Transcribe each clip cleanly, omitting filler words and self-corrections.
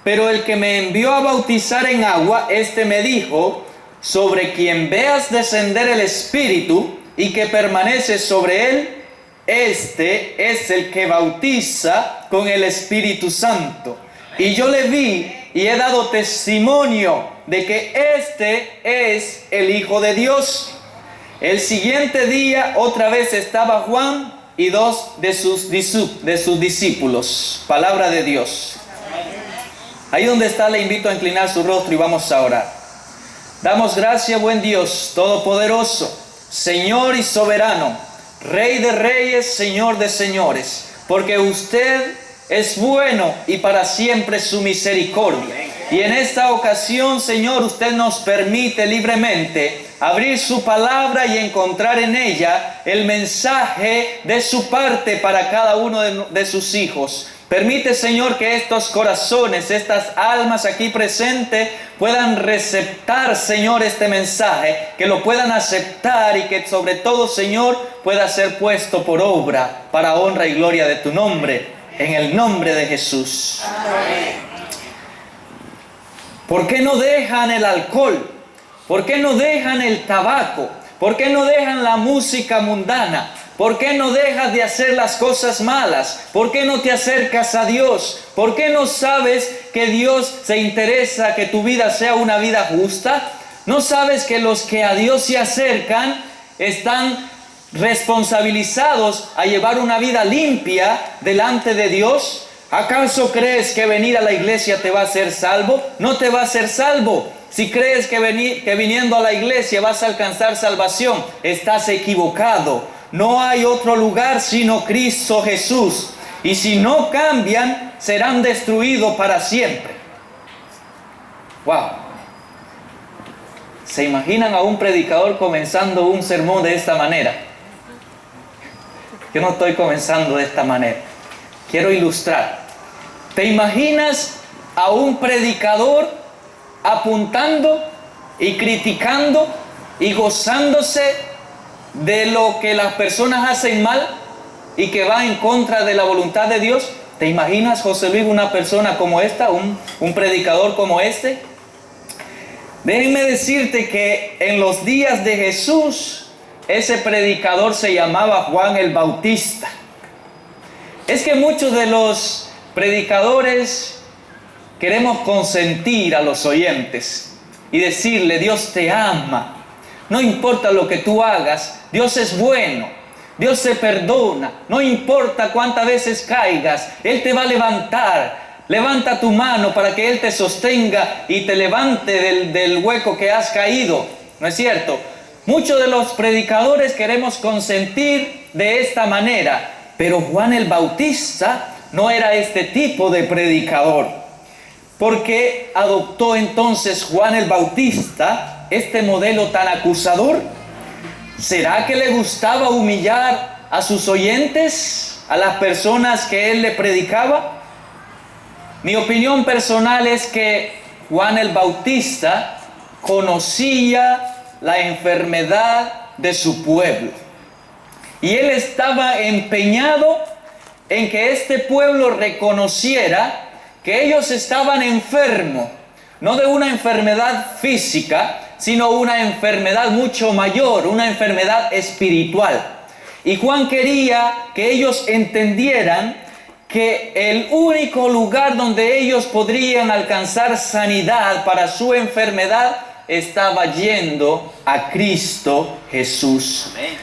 Pero el que me envió a bautizar en agua, este me dijo, sobre quien veas descender el Espíritu y que permanece sobre él, este es el que bautiza con el Espíritu Santo. Y yo le vi y he dado testimonio de que este es el Hijo de Dios. El siguiente día otra vez estaba Juan y dos de sus discípulos. Palabra de Dios. Ahí donde está, le invito a inclinar su rostro y vamos a orar. Damos gracias, buen Dios, todopoderoso, Señor y soberano, Rey de reyes, Señor de señores, porque usted es bueno y para siempre su misericordia. Y en esta ocasión, Señor, usted nos permite libremente abrir su palabra y encontrar en ella el mensaje de su parte para cada uno de sus hijos. Permite, Señor, que estos corazones, estas almas aquí presentes puedan receptar, Señor, este mensaje, que lo puedan aceptar y que sobre todo, Señor, pueda ser puesto por obra para honra y gloria de tu nombre, en el nombre de Jesús. Amén. ¿Por qué no dejan el alcohol? ¿Por qué no dejan el tabaco? ¿Por qué no dejan la música mundana? ¿Por qué no dejas de hacer las cosas malas? ¿Por qué no te acercas a Dios? ¿Por qué no sabes que Dios se interesa que tu vida sea una vida justa? ¿No sabes que los que a Dios se acercan están responsabilizados a llevar una vida limpia delante de Dios? ¿Acaso crees que venir a la iglesia te va a hacer salvo? No te va a hacer salvo. Si crees que viniendo a la iglesia vas a alcanzar salvación, estás equivocado. No hay otro lugar sino Cristo Jesús. Y si no cambian, serán destruidos para siempre. Wow. ¿Se imaginan a un predicador comenzando un sermón de esta manera? Yo no estoy comenzando de esta manera. Quiero ilustrar. ¿Te imaginas a un predicador apuntando y criticando y gozándose de lo que las personas hacen mal y que va en contra de la voluntad de Dios? ¿Te imaginas, José Luis, una persona como esta, un predicador como este? Déjenme decirte que en los días de Jesús, ese predicador se llamaba Juan el Bautista. Es que muchos de los predicadores queremos consentir a los oyentes y decirle: Dios te ama. No importa lo que tú hagas, Dios es bueno, Dios te perdona, no importa cuántas veces caigas, Él te va a levantar. Levanta tu mano para que Él te sostenga y te levante del hueco que has caído, ¿no es cierto? Muchos de los predicadores queremos consentir de esta manera, pero Juan el Bautista no era este tipo de predicador. ¿Por qué adoptó entonces Juan el Bautista este modelo tan acusador? ¿Será que le gustaba humillar a sus oyentes, a las personas que él le predicaba? Mi opinión personal es que Juan el Bautista conocía la enfermedad de su pueblo. Y él estaba empeñado en que este pueblo reconociera que ellos estaban enfermos, no de una enfermedad física, sino una enfermedad mucho mayor, una enfermedad espiritual. Y Juan quería que ellos entendieran que el único lugar donde ellos podrían alcanzar sanidad para su enfermedad estaba yendo a Cristo Jesús. Amén.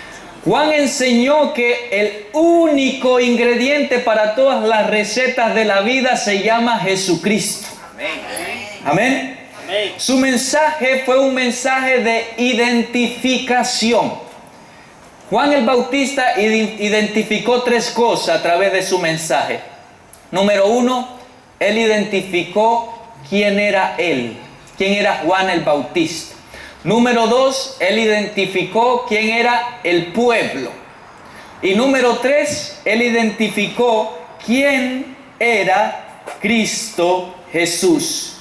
Juan enseñó que el único ingrediente para todas las recetas de la vida se llama Jesucristo. Amén. Amén. Amén. Su mensaje fue un mensaje de identificación. Juan el Bautista identificó tres cosas a través de su mensaje. Número uno, él identificó quién era él, quién era Juan el Bautista. Número dos, él identificó quién era el pueblo. Y número tres, él identificó quién era Cristo Jesús.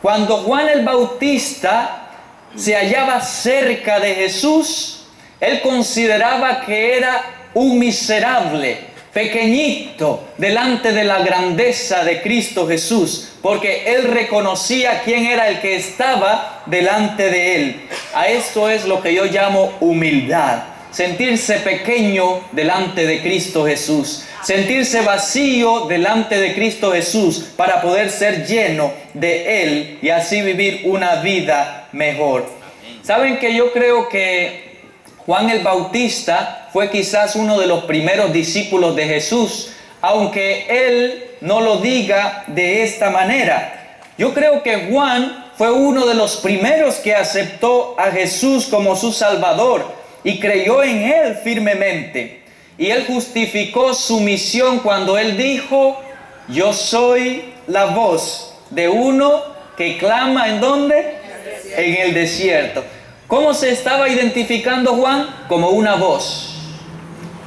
Cuando Juan el Bautista se hallaba cerca de Jesús, él consideraba que era un miserable, pequeñito delante de la grandeza de Cristo Jesús, porque él reconocía quién era el que estaba delante de él. A esto es lo que yo llamo humildad. Sentirse pequeño delante de Cristo Jesús. Sentirse vacío delante de Cristo Jesús para poder ser lleno de Él y así vivir una vida mejor. ¿Saben que yo creo que Juan el Bautista fue quizás uno de los primeros discípulos de Jesús, aunque él no lo diga de esta manera? Yo creo que Juan fue uno de los primeros que aceptó a Jesús como su Salvador y creyó en Él firmemente. Y Él justificó su misión cuando Él dijo: yo soy la voz de uno que clama, ¿en dónde? En el desierto. ¿Cómo se estaba identificando Juan? Como una voz.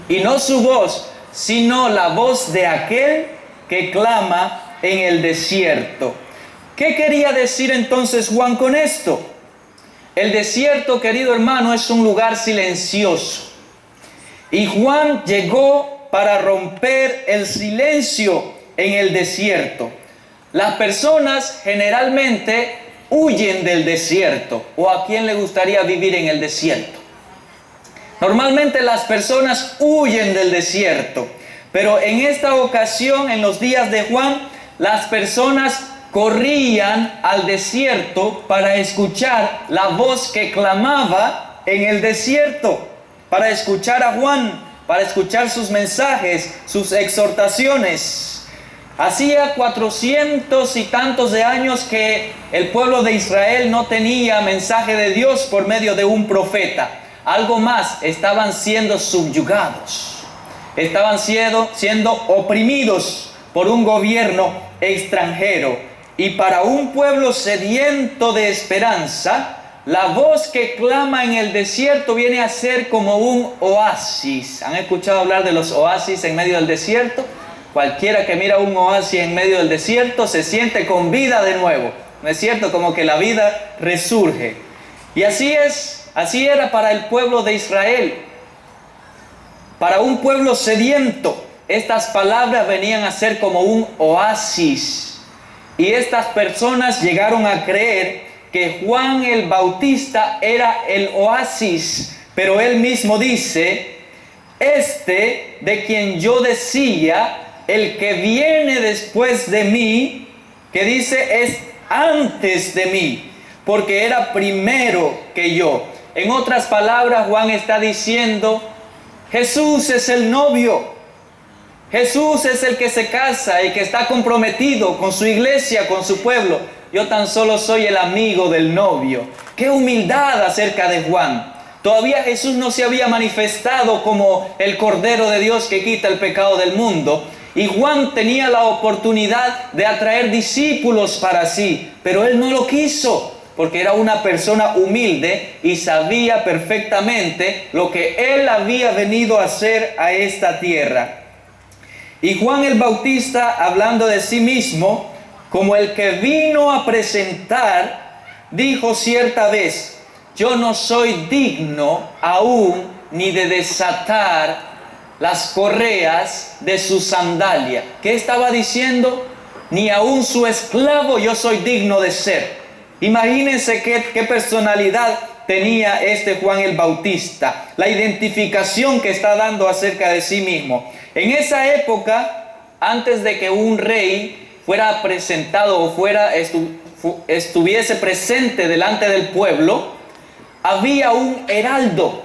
Y no su voz, sino la voz de aquel que clama en el desierto. ¿Qué quería decir entonces Juan con esto? El desierto, querido hermano, es un lugar silencioso. Y Juan llegó para romper el silencio en el desierto. Las personas generalmente huyen del desierto. ¿O a quién le gustaría vivir en el desierto? Normalmente las personas huyen del desierto. Pero en esta ocasión, en los días de Juan, las personas corrían al desierto para escuchar la voz que clamaba en el desierto, para escuchar a Juan, para escuchar sus mensajes, sus exhortaciones. Hacía 400 y tantos de años que el pueblo de Israel no tenía mensaje de Dios por medio de un profeta. Algo más, estaban siendo subyugados, estaban siendo oprimidos por un gobierno extranjero. Y para un pueblo sediento de esperanza, la voz que clama en el desierto viene a ser como un oasis. ¿Han escuchado hablar de los oasis en medio del desierto? Cualquiera que mira un oasis en medio del desierto se siente con vida de nuevo. ¿No es cierto? Como que la vida resurge. Y así era para el pueblo de Israel. Para un pueblo sediento, estas palabras venían a ser como un oasis. Y estas personas llegaron a creer que Juan el Bautista era el oasis. Pero él mismo dice: este de quien yo decía, el que viene después de mí, que dice es antes de mí, porque era primero que yo. En otras palabras, Juan está diciendo: Jesús es el novio. Jesús es el que se casa y que está comprometido con su iglesia, con su pueblo. Yo tan solo soy el amigo del novio. ¡Qué humildad acerca de Juan! Todavía Jesús no se había manifestado como el Cordero de Dios que quita el pecado del mundo. Y Juan tenía la oportunidad de atraer discípulos para sí, pero él no lo quiso, porque era una persona humilde y sabía perfectamente lo que él había venido a hacer a esta tierra. Y Juan el Bautista, hablando de sí mismo, como el que vino a presentar, dijo cierta vez: yo no soy digno aún ni de desatar las correas de su sandalia. ¿Qué estaba diciendo? Ni aún su esclavo yo soy digno de ser. Imagínense qué personalidad tenía este Juan el Bautista, la identificación que está dando acerca de sí mismo. En esa época, antes de que un rey fuera presentado o estuviese presente delante del pueblo, había un heraldo,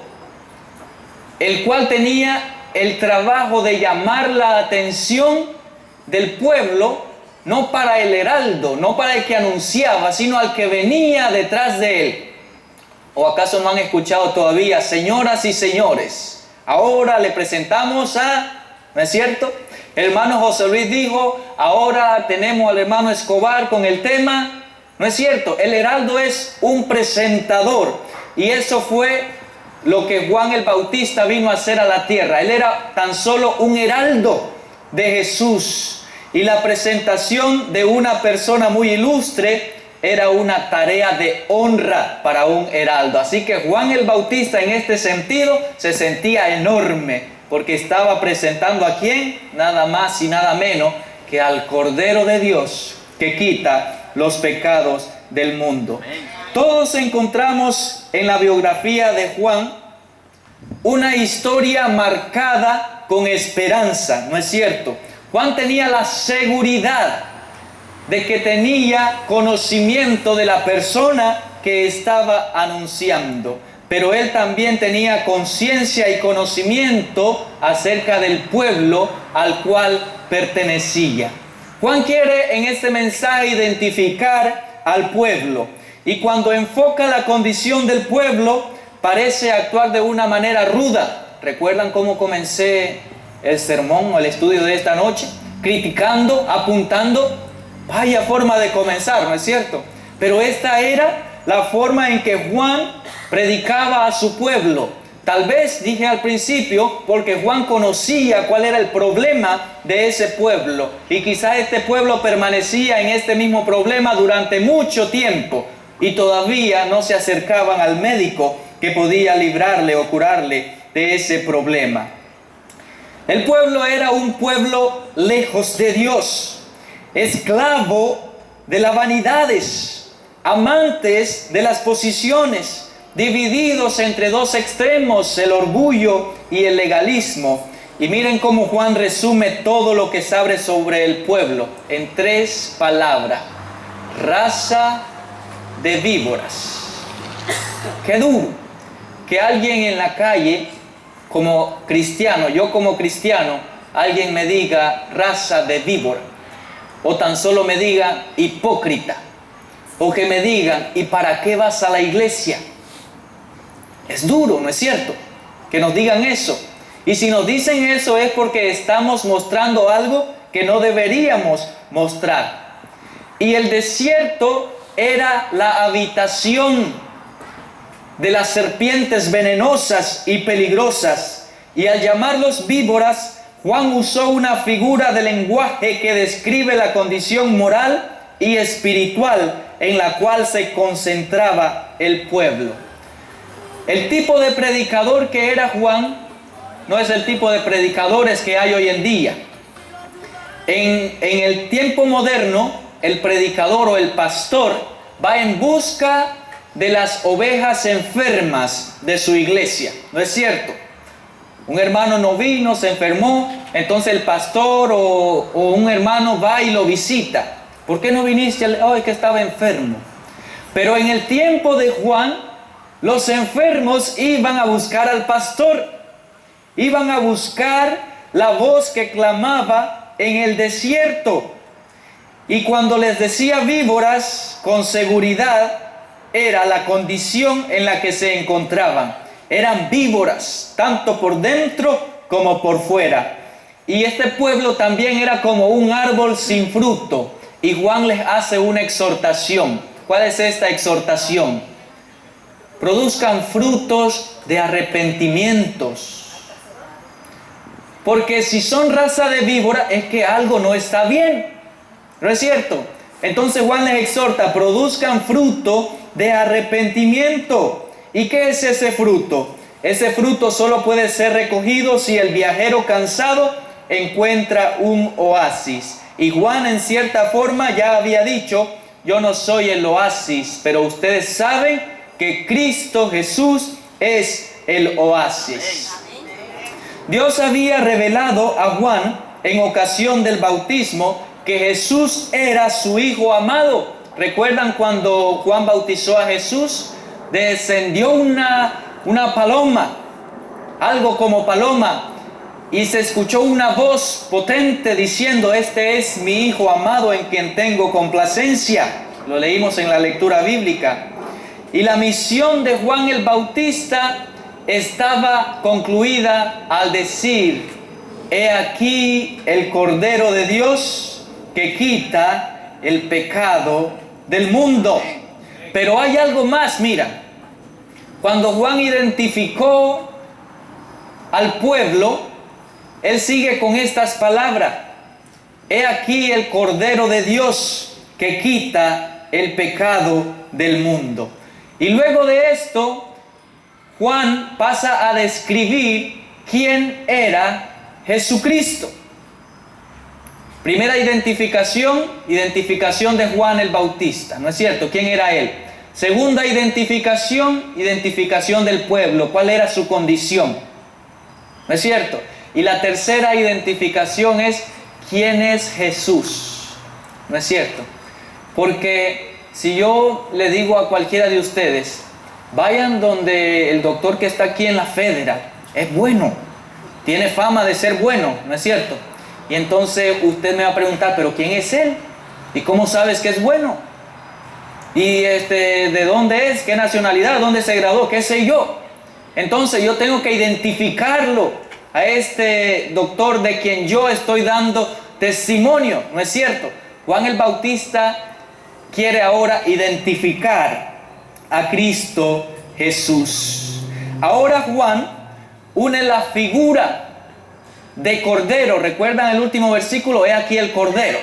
el cual tenía el trabajo de llamar la atención del pueblo, no para el heraldo, no para el que anunciaba, sino al que venía detrás de él. ¿O acaso no han escuchado todavía: señoras y señores, ahora le presentamos a... ¿No es cierto? El hermano José Luis dijo: ahora tenemos al hermano Escobar con el tema. ¿No es cierto? El heraldo es un presentador. Y eso fue lo que Juan el Bautista vino a hacer a la tierra. Él era tan solo un heraldo de Jesús. Y la presentación de una persona muy ilustre era una tarea de honra para un heraldo. Así que Juan el Bautista en este sentido se sentía enorme, porque estaba presentando ¿a quién? Nada más y nada menos que al Cordero de Dios que quita los pecados del mundo. Todos encontramos en la biografía de Juan una historia marcada con esperanza, ¿no es cierto? Juan tenía la seguridad de que tenía conocimiento de la persona que estaba anunciando, pero él también tenía conciencia y conocimiento acerca del pueblo al cual pertenecía. Juan quiere en este mensaje identificar al pueblo, y cuando enfoca la condición del pueblo, parece actuar de una manera ruda. ¿Recuerdan cómo comencé el sermón o el estudio de esta noche? Criticando, apuntando. Vaya forma de comenzar, ¿no es cierto? Pero esta era la forma en que Juan predicaba a su pueblo. Tal vez, dije al principio, porque Juan conocía cuál era el problema de ese pueblo. Y quizás este pueblo permanecía en este mismo problema durante mucho tiempo. Y todavía no se acercaban al médico que podía librarle o curarle de ese problema. El pueblo era un pueblo lejos de Dios, esclavo de las vanidades, amantes de las posiciones, divididos entre dos extremos, el orgullo y el legalismo. Y miren cómo Juan resume todo lo que sabe sobre el pueblo en 3 palabras: raza de víboras. Qué duro que alguien en la calle, como cristiano, yo como cristiano, alguien me diga raza de víbora, o tan solo me diga hipócrita, o que me digan, ¿y para qué vas a la iglesia? Es duro, ¿no es cierto? Que nos digan eso. Y si nos dicen eso es porque estamos mostrando algo que no deberíamos mostrar. Y el desierto era la habitación de las serpientes venenosas y peligrosas. Y al llamarlos víboras, Juan usó una figura de lenguaje que describe la condición moral y espiritual en la cual se concentraba el pueblo. El tipo de predicador que era Juan no es el tipo de predicadores que hay hoy en día. En el tiempo moderno, el predicador o el pastor va en busca de las ovejas enfermas de su iglesia, ¿no es cierto? Un hermano no vino, se enfermó, entonces el pastor o un hermano va y lo visita. ¿Por qué no viniste? Ay, que estaba enfermo. Pero en el tiempo de Juan, los enfermos iban a buscar al pastor, iban a buscar la voz que clamaba en el desierto. Y cuando les decía víboras, con seguridad, era la condición en la que se encontraban. Eran víboras, tanto por dentro como por fuera. Y este pueblo también era como un árbol sin fruto. Y Juan les hace una exhortación. ¿Cuál es esta exhortación? Produzcan frutos de arrepentimientos. Porque si son raza de víbora, es que algo no está bien. ¿No es cierto? Entonces Juan les exhorta, produzcan fruto de arrepentimiento. ¿Y qué es ese fruto? Ese fruto solo puede ser recogido si el viajero cansado encuentra un oasis. Y Juan en cierta forma ya había dicho, yo no soy el oasis, pero ustedes saben que Cristo Jesús es el oasis. Dios había revelado a Juan en ocasión del bautismo que Jesús era su Hijo amado. ¿Recuerdan cuando Juan bautizó a Jesús? Descendió una paloma, algo como paloma, y se escuchó una voz potente diciendo, este es mi Hijo amado en quien tengo complacencia. Lo leímos en la lectura bíblica. Y la misión de Juan el Bautista estaba concluida al decir, he aquí el Cordero de Dios que quita el pecado del mundo. Pero hay algo más, mira. Cuando Juan identificó al pueblo, él sigue con estas palabras. He aquí el Cordero de Dios que quita el pecado del mundo. Y luego de esto, Juan pasa a describir quién era Jesucristo. Primera identificación de Juan el Bautista, ¿no es cierto? ¿Quién era él? Segunda identificación del pueblo, ¿cuál era su condición? ¿No es cierto? Y la tercera identificación es ¿quién es Jesús? ¿No es cierto? Porque si yo le digo a cualquiera de ustedes, vayan donde el doctor que está aquí en la Federal, es bueno, tiene fama de ser bueno, ¿no es cierto? Y entonces usted me va a preguntar, ¿pero quién es él? ¿Y cómo sabes que es bueno? ¿Y de dónde es? ¿Qué nacionalidad? ¿Dónde se graduó? ¿Qué sé yo? Entonces yo tengo que identificarlo a este doctor de quien yo estoy dando testimonio, ¿no es cierto? Juan el Bautista quiere ahora identificar a Cristo Jesús. Ahora Juan une la figura de cordero. ¿Recuerdan el último versículo? He aquí el cordero.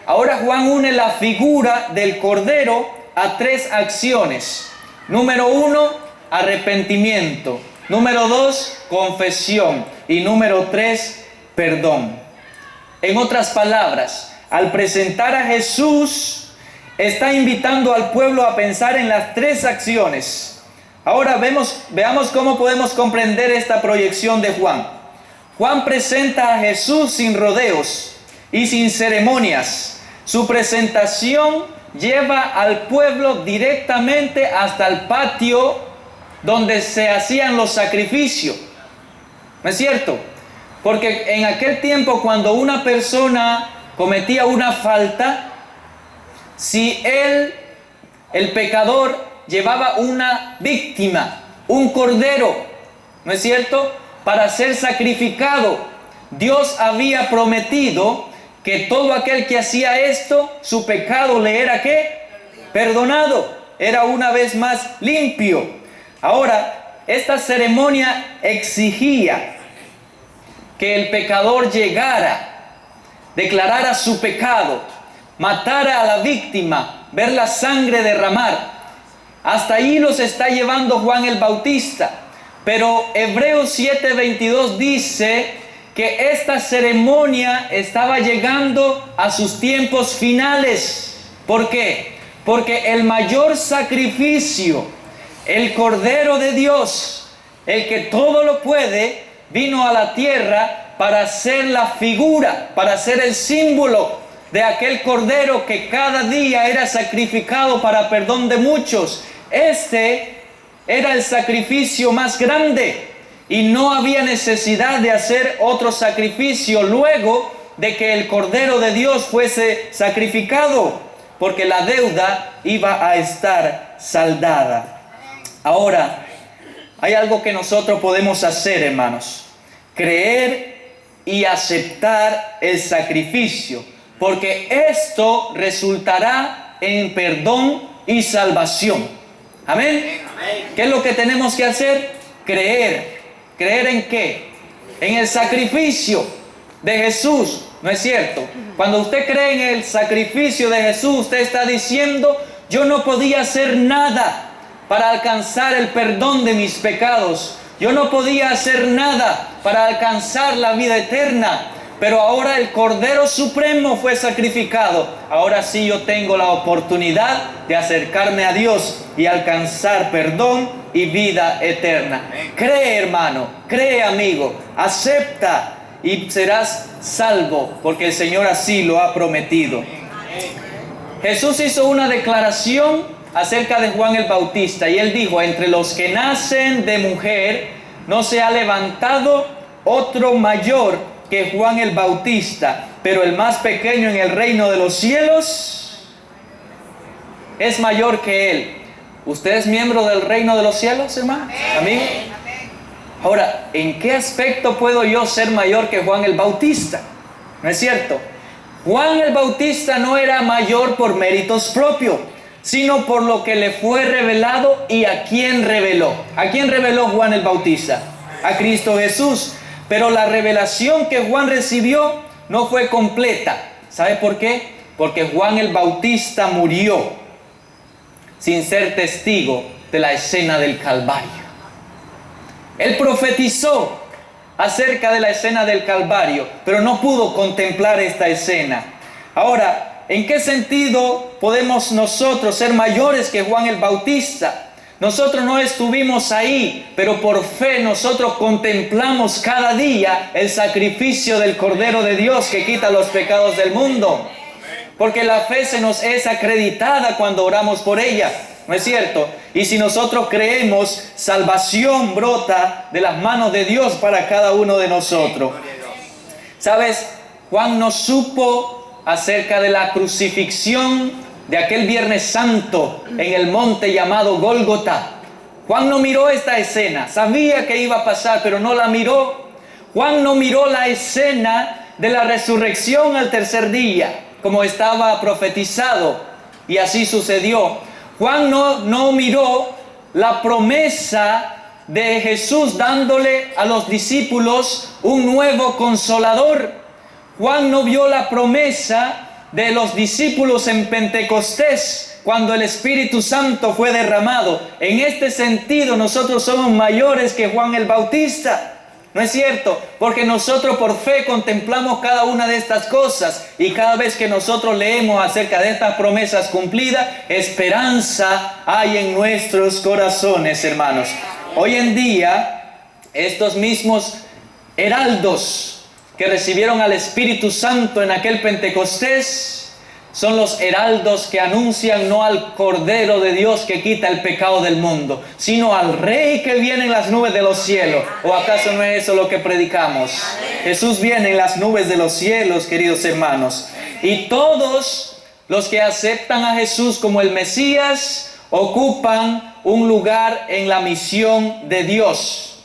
Ahora Juan une la figura del cordero a tres acciones. Número 1, arrepentimiento. Número 2, confesión. Y número 3, perdón. En otras palabras, al presentar a Jesús, está invitando al pueblo a pensar en las tres acciones. Ahora veamos cómo podemos comprender esta proyección de Juan. Juan presenta a Jesús sin rodeos y sin ceremonias. Su presentación lleva al pueblo directamente hasta el patio donde se hacían los sacrificios. ¿No es cierto? Porque en aquel tiempo, cuando una persona cometía una falta, si el pecador llevaba una víctima, un cordero, ¿no es cierto?, para ser sacrificado, Dios había prometido que todo aquel que hacía esto, su pecado le era ¿qué? Perdonado. Era una vez más limpio. Ahora, esta ceremonia exigía que el pecador llegara, declarara su pecado, matara a la víctima, ver la sangre derramar. Hasta ahí los está llevando Juan el Bautista. Pero Hebreos 7:22 dice que esta ceremonia estaba llegando a sus tiempos finales. ¿Por qué? Porque el mayor sacrificio, el Cordero de Dios, el que todo lo puede, vino a la tierra para ser la figura, para ser el símbolo de aquel Cordero que cada día era sacrificado para perdón de muchos. Este era el sacrificio más grande y no había necesidad de hacer otro sacrificio luego de que el Cordero de Dios fuese sacrificado, porque la deuda iba a estar saldada. Ahora, hay algo que nosotros podemos hacer, hermanos: creer y aceptar el sacrificio, porque esto resultará en perdón y salvación. Amén. ¿Qué es lo que tenemos que hacer? Creer. ¿Creer en qué? En el sacrificio de Jesús, ¿no es cierto? Cuando usted cree en el sacrificio de Jesús, usted está diciendo: yo no podía hacer nada para alcanzar el perdón de mis pecados. Yo no podía hacer nada para alcanzar la vida eterna. Pero ahora el Cordero Supremo fue sacrificado. Ahora sí yo tengo la oportunidad de acercarme a Dios y alcanzar perdón y vida eterna. Cree, hermano, cree, amigo, acepta y serás salvo, porque el Señor así lo ha prometido. Jesús hizo una declaración acerca de Juan el Bautista y él dijo: entre los que nacen de mujer no se ha levantado otro mayor que Juan el Bautista, pero el más pequeño en el reino de los cielos es mayor que él. ¿Usted es miembro del reino de los cielos, hermano? ¿Amigo? Ahora, ¿en qué aspecto puedo yo ser mayor que Juan el Bautista? ¿No es cierto? Juan el Bautista no era mayor por méritos propios, sino por lo que le fue revelado. ¿Y a quién reveló? ¿A quién reveló Juan el Bautista? A Cristo Jesús. Pero la revelación que Juan recibió no fue completa. ¿Sabe por qué? Porque Juan el Bautista murió sin ser testigo de la escena del Calvario. Él profetizó acerca de la escena del Calvario, pero no pudo contemplar esta escena. Ahora, ¿en qué sentido podemos nosotros ser mayores que Juan el Bautista? Nosotros no estuvimos ahí, pero por fe nosotros contemplamos cada día el sacrificio del Cordero de Dios que quita los pecados del mundo. Porque la fe se nos es acreditada cuando oramos por ella, ¿no es cierto? Y si nosotros creemos, salvación brota de las manos de Dios para cada uno de nosotros. ¿Sabes? Juan no supo acerca de la crucifixión de aquel Viernes Santo en el monte llamado Gólgota. Juan no miró esta escena, sabía que iba a pasar, pero no la miró. Juan no miró la escena de la resurrección al tercer día, como estaba profetizado, y así sucedió. Juan no miró la promesa de Jesús dándole a los discípulos un nuevo consolador. Juan no vio la promesa de los discípulos en Pentecostés, cuando el Espíritu Santo fue derramado. En este sentido, nosotros somos mayores que Juan el Bautista, ¿no es cierto? Porque nosotros por fe contemplamos cada una de estas cosas, y cada vez que nosotros leemos acerca de estas promesas cumplidas, esperanza hay en nuestros corazones, hermanos. Hoy en día, estos mismos heraldos que recibieron al Espíritu Santo en aquel Pentecostés, son los heraldos que anuncian no al Cordero de Dios que quita el pecado del mundo, sino al Rey que viene en las nubes de los cielos. ¿O acaso no es eso lo que predicamos? Jesús viene en las nubes de los cielos, queridos hermanos. Y todos los que aceptan a Jesús como el Mesías ocupan un lugar en la misión de Dios.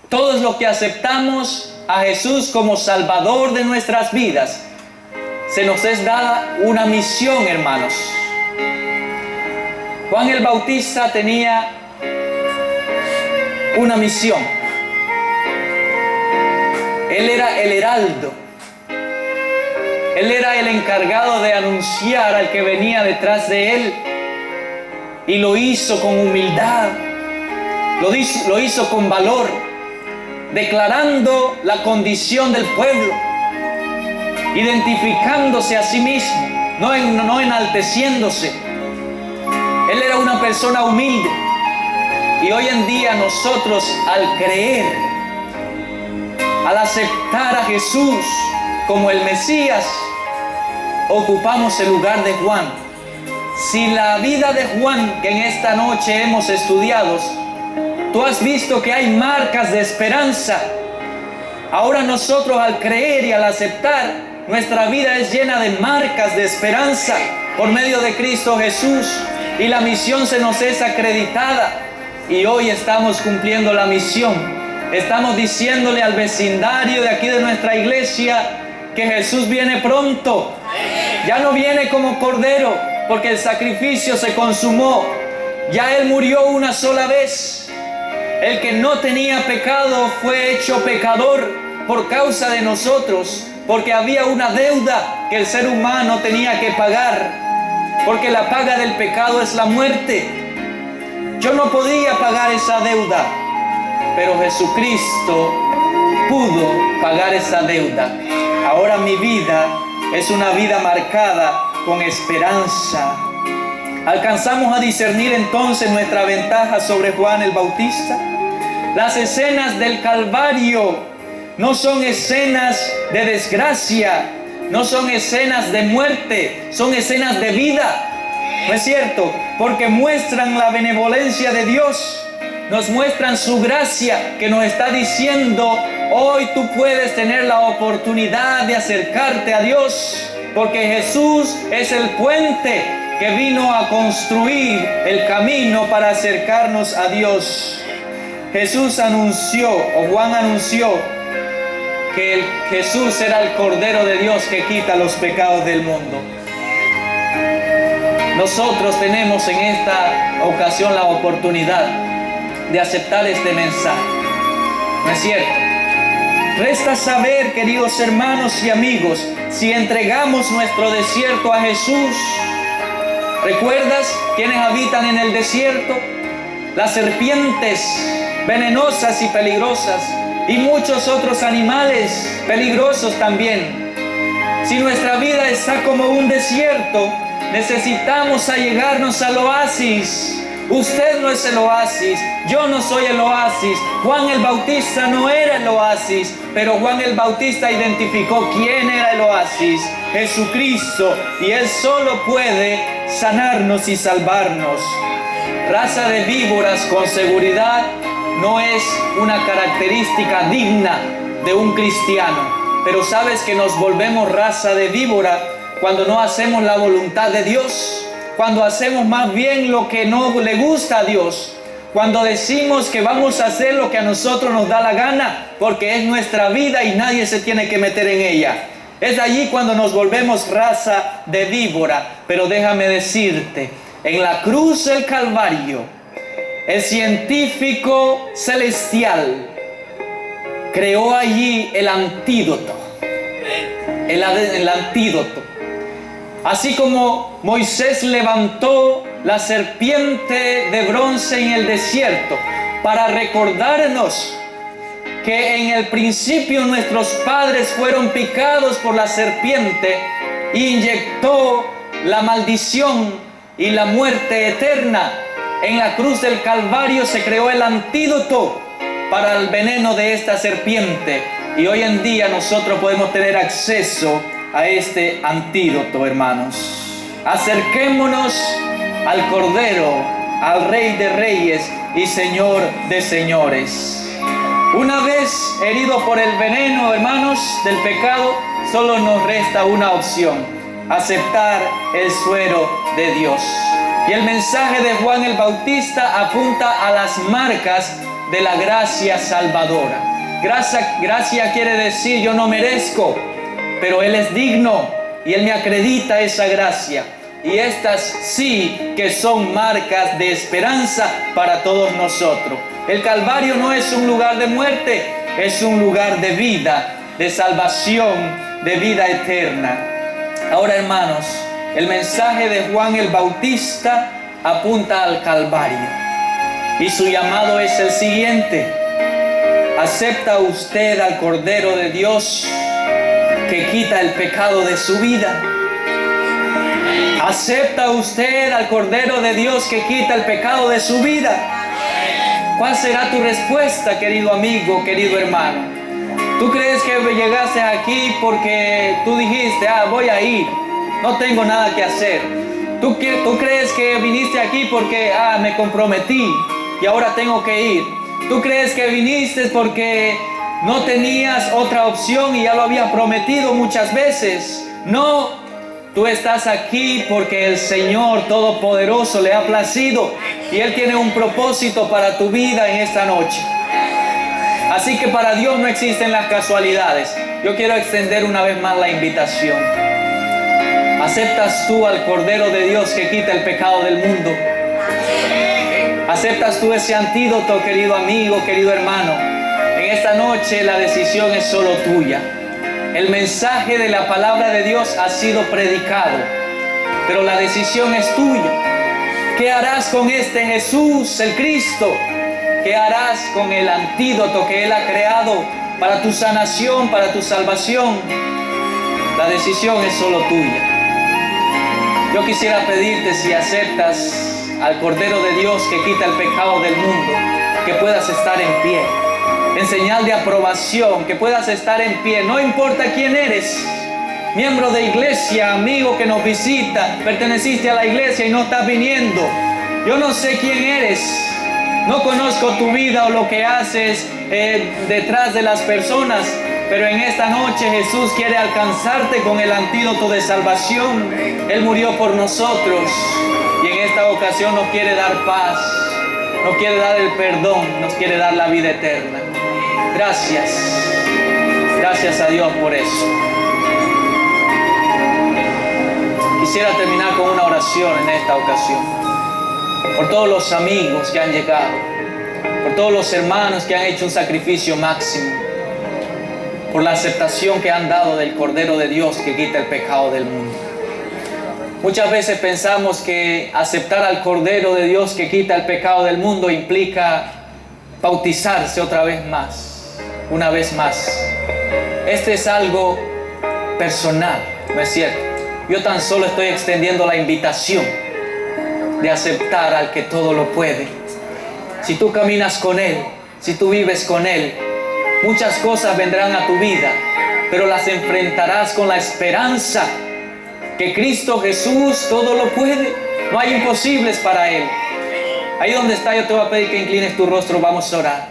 Todos los que aceptamos a Jesús como Salvador de nuestras vidas, se nos es dada una misión, hermanos. Juan el Bautista tenía una misión. Él era el heraldo. Él era el encargado de anunciar al que venía detrás de él. Y lo hizo con humildad. Lo hizo con valor, declarando la condición del pueblo, identificándose a sí mismo, no enalteciéndose. Él era una persona humilde. Y hoy en día nosotros, al creer, al aceptar a Jesús como el Mesías, ocupamos el lugar de Juan. Si la vida de Juan que en esta noche hemos estudiado, tú has visto que hay marcas de esperanza. Ahora nosotros, al creer y al aceptar, nuestra vida es llena de marcas de esperanza por medio de Cristo Jesús, y la misión se nos es acreditada. Y hoy estamos cumpliendo la misión. Estamos diciéndole al vecindario de aquí de nuestra iglesia que Jesús viene pronto. Ya no viene como cordero, porque el sacrificio se consumó. Ya Él murió una sola vez. El que no tenía pecado fue hecho pecador por causa de nosotros, porque había una deuda que el ser humano tenía que pagar, porque la paga del pecado es la muerte. Yo no podía pagar esa deuda, pero Jesucristo pudo pagar esa deuda. Ahora mi vida es una vida marcada con esperanza. ¿Alcanzamos a discernir entonces nuestra ventaja sobre Juan el Bautista? Las escenas del Calvario no son escenas de desgracia, no son escenas de muerte, son escenas de vida. ¿No es cierto? Porque muestran la benevolencia de Dios, nos muestran su gracia, que nos está diciendo: hoy tú puedes tener la oportunidad de acercarte a Dios, porque Jesús es el puente que vino a construir el camino para acercarnos a Dios. Jesús anunció, o Juan anunció, que Jesús era el Cordero de Dios que quita los pecados del mundo. Nosotros tenemos en esta ocasión la oportunidad de aceptar este mensaje. ¿No es cierto? Resta saber, queridos hermanos y amigos, si entregamos nuestro desierto a Jesús. ¿Recuerdas quiénes habitan en el desierto? las serpientes venenosas y peligrosas, y muchos otros animales peligrosos también. Si nuestra vida está como un desierto, necesitamos allegarnos al oasis. Usted no es el oasis, yo no soy el oasis. Juan el Bautista no era el oasis, pero Juan el Bautista identificó quién era el oasis: Jesucristo, y Él solo puede sanarnos y salvarnos. Raza de víboras, con seguridad, no es una característica digna de un cristiano. Pero sabes que nos volvemos raza de víbora cuando no hacemos la voluntad de Dios, cuando hacemos más bien lo que no le gusta a Dios, cuando decimos que vamos a hacer lo que a nosotros nos da la gana, porque es nuestra vida y nadie se tiene que meter en ella. Es allí cuando nos volvemos raza de víbora. Pero déjame decirte, en la cruz del Calvario, el científico celestial creó allí el antídoto. El antídoto. Así como Moisés levantó la serpiente de bronce en el desierto para recordarnos que en el principio nuestros padres fueron picados por la serpiente y inyectó la maldición y la muerte eterna, en la cruz del Calvario se creó el antídoto para el veneno de esta serpiente. Y hoy en día nosotros podemos tener acceso a este antídoto, hermanos. Acerquémonos al Cordero, al Rey de Reyes y Señor de Señores. Una vez herido por el veneno, hermanos, del pecado, solo nos resta una opción: aceptar el suero de Dios. Y el mensaje de Juan el Bautista apunta a las marcas de la gracia salvadora. Gracia quiere decir yo no merezco, pero Él es digno y Él me acredita esa gracia. Y estas sí que son marcas de esperanza para todos nosotros. El Calvario no es un lugar de muerte, es un lugar de vida, de salvación, de vida eterna. Ahora, hermanos, el mensaje de Juan el Bautista apunta al Calvario. Y su llamado es el siguiente: ¿acepta usted al Cordero de Dios que quita el pecado de su vida? ¿Acepta usted al Cordero de Dios que quita el pecado de su vida? ¿Cuál será tu respuesta, querido amigo, querido hermano? ¿Tú crees que llegaste aquí porque tú dijiste, voy a ir, no tengo nada que hacer? ¿Tú crees que viniste aquí porque, me comprometí y ahora tengo que ir? ¿Tú crees que viniste porque no tenías otra opción y ya lo habías prometido muchas veces? No, tú estás aquí porque el Señor Todopoderoso le ha placido y Él tiene un propósito para tu vida en esta noche. Así que para Dios no existen las casualidades. Yo quiero extender una vez más la invitación. ¿Aceptas tú al Cordero de Dios que quita el pecado del mundo? ¿Aceptas tú ese antídoto, querido amigo, querido hermano? En esta noche la decisión es solo tuya. El mensaje de la palabra de Dios ha sido predicado, pero la decisión es tuya. ¿Qué harás con este Jesús, el Cristo? ¿Qué harás con el antídoto que Él ha creado para tu sanación, para tu salvación? La decisión es solo tuya. Yo quisiera pedirte, si aceptas al Cordero de Dios que quita el pecado del mundo, que puedas estar en pie, en señal de aprobación, que puedas estar en pie. No importa quién eres, miembro de iglesia, amigo que nos visita, perteneciste a la iglesia y no estás viniendo. Yo no sé quién eres, no conozco tu vida o lo que haces detrás de las personas, pero en esta noche Jesús quiere alcanzarte con el antídoto de salvación. Él murió por nosotros y en esta ocasión nos quiere dar paz, nos quiere dar el perdón, nos quiere dar la vida eterna. Gracias a Dios por eso. Quisiera terminar con una oración en esta ocasión, por todos los amigos que han llegado, por todos los hermanos que han hecho un sacrificio máximo, por la aceptación que han dado del Cordero de Dios que quita el pecado del mundo. Muchas veces pensamos que aceptar al Cordero de Dios que quita el pecado del mundo implica bautizarse otra vez más, una vez más. Este es algo personal, ¿no es cierto? Yo tan solo estoy extendiendo la invitación de aceptar al que todo lo puede. Si tú caminas con Él, si tú vives con Él, muchas cosas vendrán a tu vida, pero las enfrentarás con la esperanza que Cristo Jesús todo lo puede. No hay imposibles para Él. Ahí donde está, yo te voy a pedir que inclines tu rostro, vamos a orar.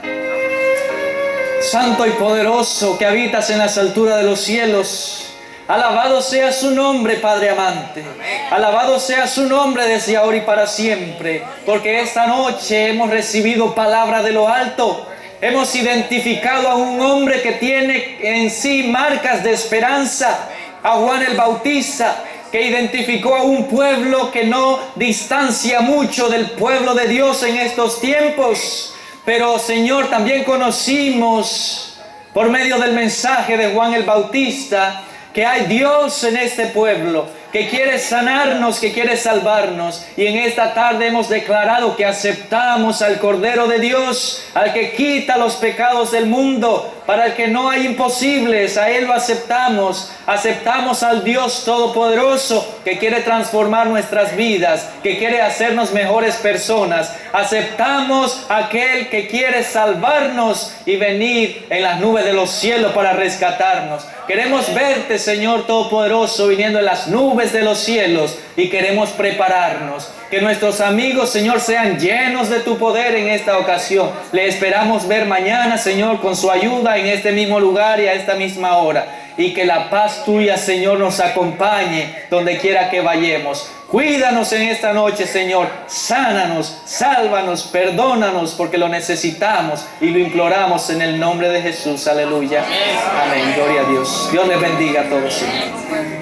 Santo y poderoso que habitas en las alturas de los cielos, alabado sea su nombre, Padre amante. Alabado sea su nombre desde ahora y para siempre, porque esta noche hemos recibido palabra de lo alto. Hemos identificado a un hombre que tiene en sí marcas de esperanza, a Juan el Bautista, que identificó a un pueblo que no distancia mucho del pueblo de Dios en estos tiempos. Pero, Señor, también conocimos por medio del mensaje de Juan el Bautista que hay Dios en este pueblo, que quiere sanarnos, que quiere salvarnos. Y en esta tarde hemos declarado que aceptamos al Cordero de Dios, al que quita los pecados del mundo, para el que no hay imposibles. A Él lo aceptamos. Aceptamos al Dios Todopoderoso, que quiere transformar nuestras vidas, que quiere hacernos mejores personas. Aceptamos a aquel que quiere salvarnos y venir en las nubes de los cielos para rescatarnos. Queremos verte, Señor Todopoderoso, viniendo en las nubes de los cielos, y queremos prepararnos. Que nuestros amigos, Señor, sean llenos de tu poder en esta ocasión. Le esperamos ver mañana, Señor, con su ayuda en este mismo lugar y a esta misma hora. Y que la paz tuya, Señor, nos acompañe donde quiera que vayamos. Cuídanos en esta noche, Señor. Sánanos, sálvanos, perdónanos, porque lo necesitamos y lo imploramos en el nombre de Jesús. Aleluya. Amén. Gloria a Dios. Dios les bendiga a todos, Señor.